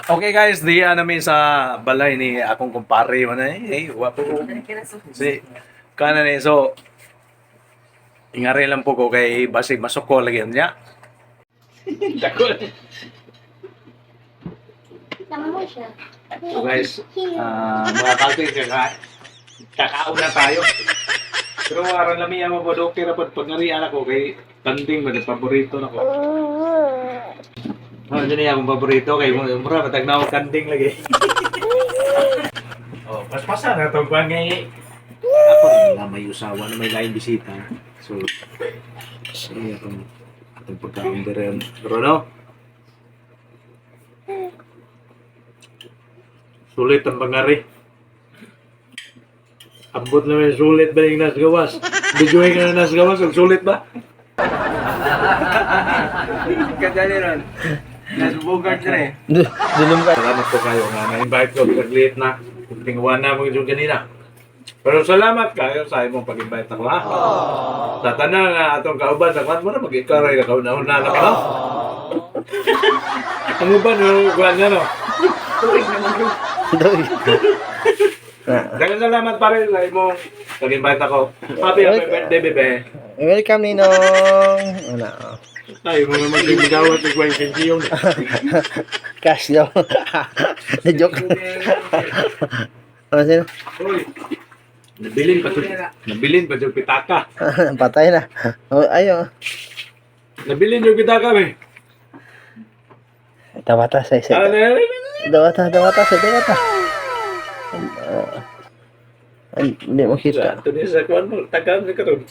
Okay guys, diya namin sa balay ni akong kumpare man wapo ko. Si kanan ni so ingari lang po ko kay basig masuko lagi niya. Dako. So guys, mga kalping kakaon na tayo. Pero aron lami ang mga doktor pag pangarian ako kay tanding man paborito nako. Oh, dyan yung paborito kay mura matag na ako kanding lagi. Oh, pas-pasan na itong pangay. Ako na may usawa na may lain bisita. So, siya itong pagkain din. Pero no? Sulit ang pangari. Ambot naman sulit ba yung nasgawas? Bidyuhin ka na nasgawas, ang sulit ba? Kadali ron. Nasbugard na eh. Dulong ka. Salamat po kayo nga na-invite ko pag-late na. Tinguan na mo yung kanina. Pero salamat kayo sa imong pag-invite ako ha. Sa tanan nga atong kauban, sakwan mo na mag-ikaray na kauna-una na ka no? Ang uban, kuhan niya no? Dagang salamat pa rin sa imong pag-invite ako. Happy birthday, bebe. Welcome, Ninong. Ano? Ay, mo naman gawat ng kwang sensiyong. Cash daw. Na-joke. Ano sino? Uy, nabilin pa yung pitaka. Patay na. Oh, ayaw. Nabilin yung pitaka, be. Dawata sa isa. Ano yan? Dawata sa dawata. Hindi mo kita. Ito niya sa kuwan mo, tagaan ka ito.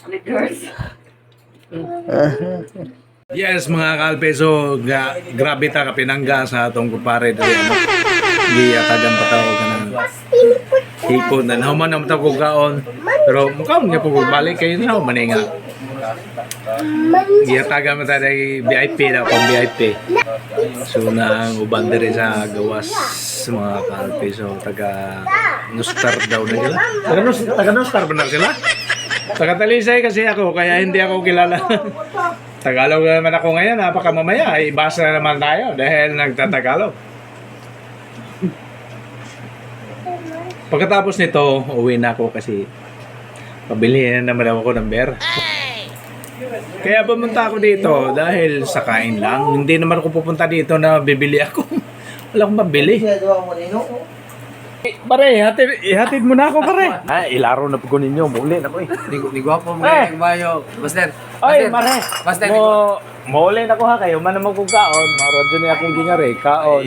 Yes, mga kalpeso, grabe ta kapinangga sa atong kupare dali ano. Giya tagan pataw ka ng hipon na naman naman ta ko gaon. Pero mukaon nga po balik kayo na maninga. Giya tagan mata dai VIP na pang VIP. So na ang uban diri sa gawas mga kalpeso taga Nostar daw na sila. Taga Nostar ba na sila? Taga Talisay kasi ako kaya hindi ako kilala. Tagalog naman ako ngayon, napaka mamaya, ibasa na naman tayo dahil nagtatagalog. Pagkatapos nito, uwi na ako kasi pabili na naman ako ng beer. Kaya pumunta ako dito dahil sa kain lang. Hindi naman ako pupunta dito na bibili ako. Wala akong mabili. Pare, ihatid mo na ako, pare. Ay, ilaro na po ninyo. Muli na ko eh. Ni guwapo mo eh. Bayo. Master. Ay, mare. Master. Mo, mauli na ko ha kayo. Man na magkong kaon. Maron dyan akong gingari. Kaon.